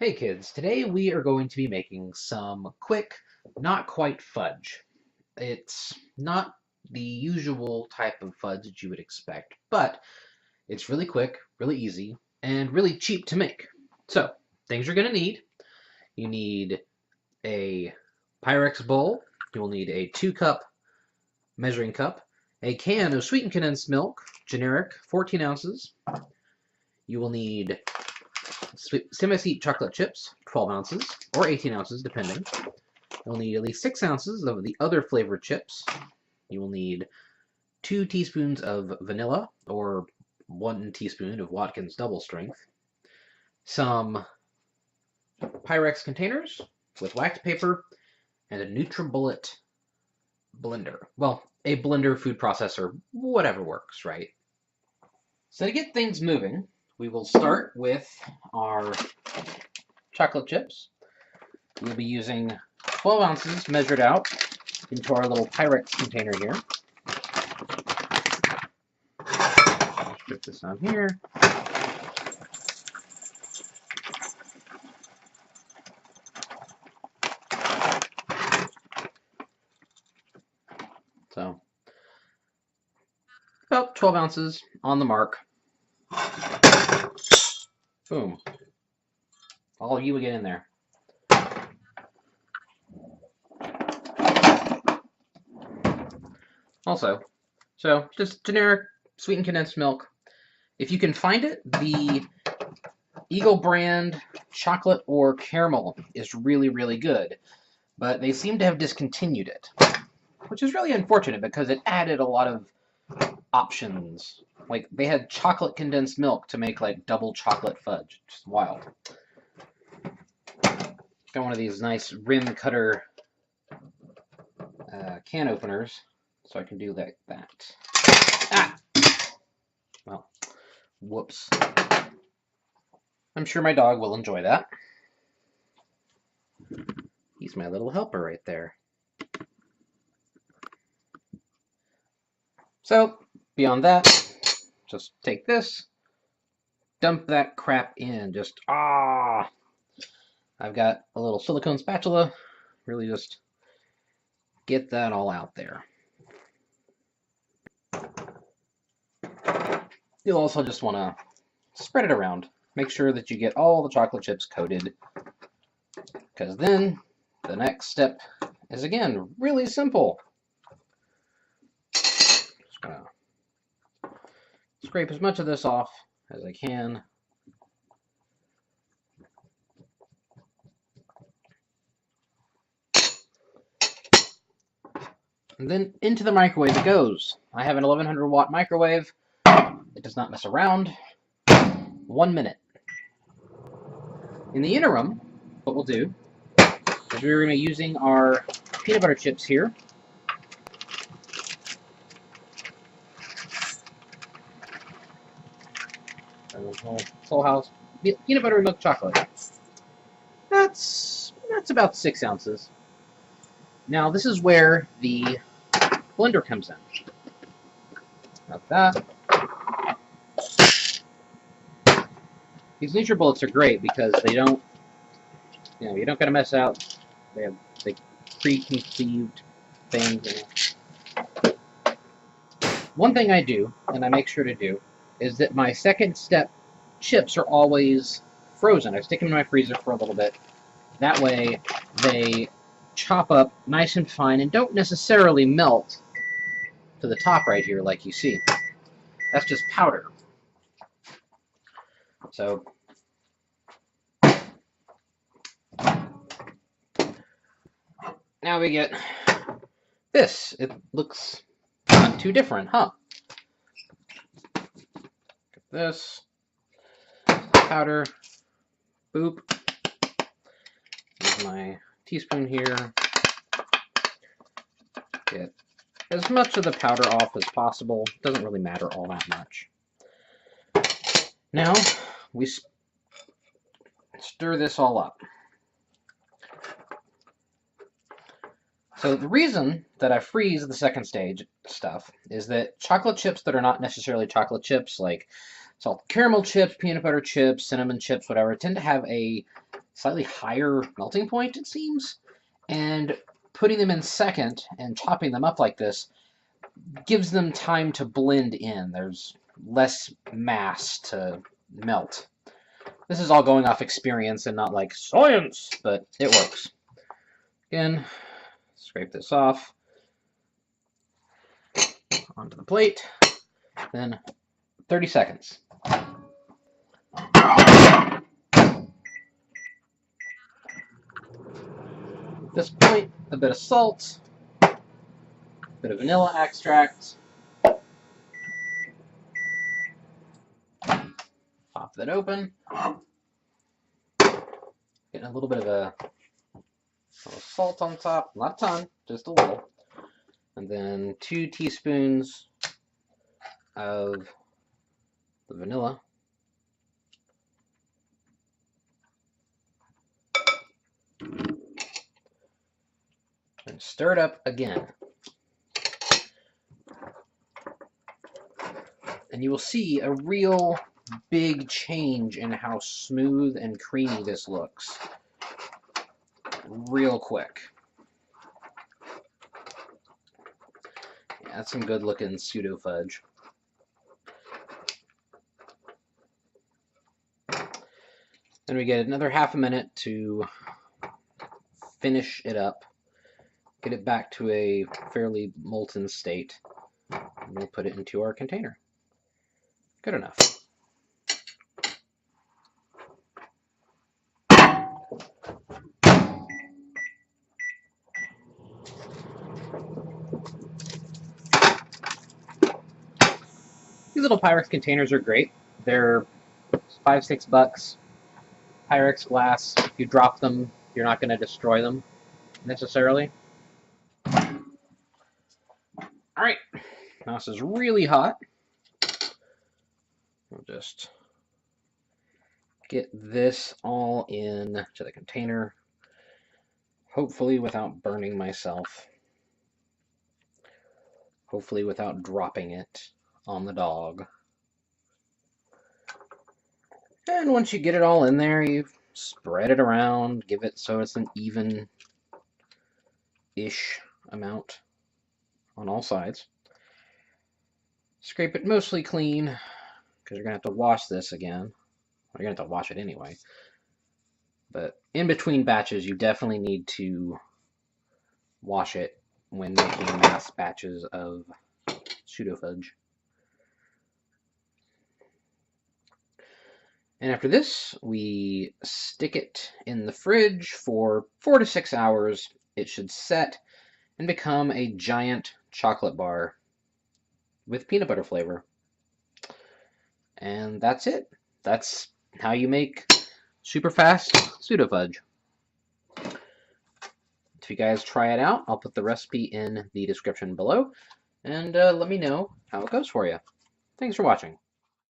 Hey kids, today we are going to be making some quick, not quite fudge. It's not the usual type of fudge that you would expect, but it's really quick, really easy, and really cheap to make. So, things you're going to need. You need a Pyrex bowl. You will need a 2-cup measuring cup, a can of sweetened condensed milk, generic, 14 ounces. You will need semi-sweet chocolate chips, 12 ounces, or 18 ounces, depending. You'll need at least 6 ounces of the other flavored chips. You will need 2 teaspoons of vanilla, or 1 teaspoon of Watkins double strength. Some Pyrex containers with wax paper, and a NutriBullet blender. Well, a blender, food processor, whatever works, right? So to get things moving, we will start with our chocolate chips. We'll be using 12 ounces measured out into our little Pyrex container here. Put this on here. So, about 12 ounces on the mark. Boom. All of you will get in there. Also, so just generic sweetened condensed milk. If you can find it, the Eagle brand chocolate or caramel is really, really good. But they seem to have discontinued it, which is really unfortunate because it added a lot of options. Like, they had chocolate condensed milk to make, like, double chocolate fudge. Just wild. Got one of these nice rim cutter can openers, so I can do that. Ah! Well, whoops. I'm sure my dog will enjoy that. He's my little helper right there. So, beyond that, just take this, dump that crap in. Just, I've got a little silicone spatula. Really just get that all out there. You'll also just want to spread it around. Make sure that you get all the chocolate chips coated, because then the next step is, again, really simple. Just gonna scrape as much of this off as I can. And then into the microwave it goes. I have an 1100 watt microwave. It does not mess around. 1 minute. In the interim, what we'll do is we're going to be using our peanut butter chips here. Soul House peanut butter and milk chocolate. That's about 6 ounces. Now this is where the blender comes in. About that. These NutriBullets are great because they don't, you don't gotta mess out. They have preconceived things. One thing I do, and I make sure to do, is that my second step chips are always frozen. I stick them in my freezer for a little bit. That way they chop up nice and fine and don't necessarily melt to the top right here like you see. That's just powder. So now we get this. It looks not too different, huh? Get this powder. Boop. Use my teaspoon here. Get as much of the powder off as possible. Doesn't really matter all that much. Now we stir this all up. So the reason that I freeze the second stage stuff is that chocolate chips that are not necessarily chocolate chips, like salted caramel chips, peanut butter chips, cinnamon chips, whatever, tend to have a slightly higher melting point, it seems, and putting them in second and chopping them up like this gives them time to blend in. There's less mass to melt. This is all going off experience and not like science, but it works. Again, scrape this off onto the plate, then 30 seconds. At this point, a bit of salt, a bit of vanilla extract. Pop that open. Getting a little bit of a salt on top, not a ton, just a little. And then 2 teaspoons of the vanilla. And stir it up again. And you will see a real big change in how smooth and creamy this looks. Real quick. Yeah, that's some good looking pseudo fudge. Then we get another half a minute to finish it up, get it back to a fairly molten state, and we'll put it into our container. Good enough. These little Pyrex containers are great. They're $5-6. Pyrex glass. If you drop them, you're not going to destroy them necessarily. Alright, now this is really hot. We'll just get this all in to the container, hopefully without burning myself, hopefully without dropping it on the dog. And once you get it all in there, you spread it around, give it so it's an even-ish amount on all sides. Scrape it mostly clean, because you're going to have to wash this again. You're going to have to wash it anyway. But in between batches, you definitely need to wash it when making mass batches of pseudo fudge. And after this, we stick it in the fridge for 4 to 6 hours. It should set and become a giant chocolate bar with peanut butter flavor. And that's it. That's how you make super fast pseudo fudge. If you guys try it out, I'll put the recipe in the description below, and let me know how it goes for you. Thanks for watching.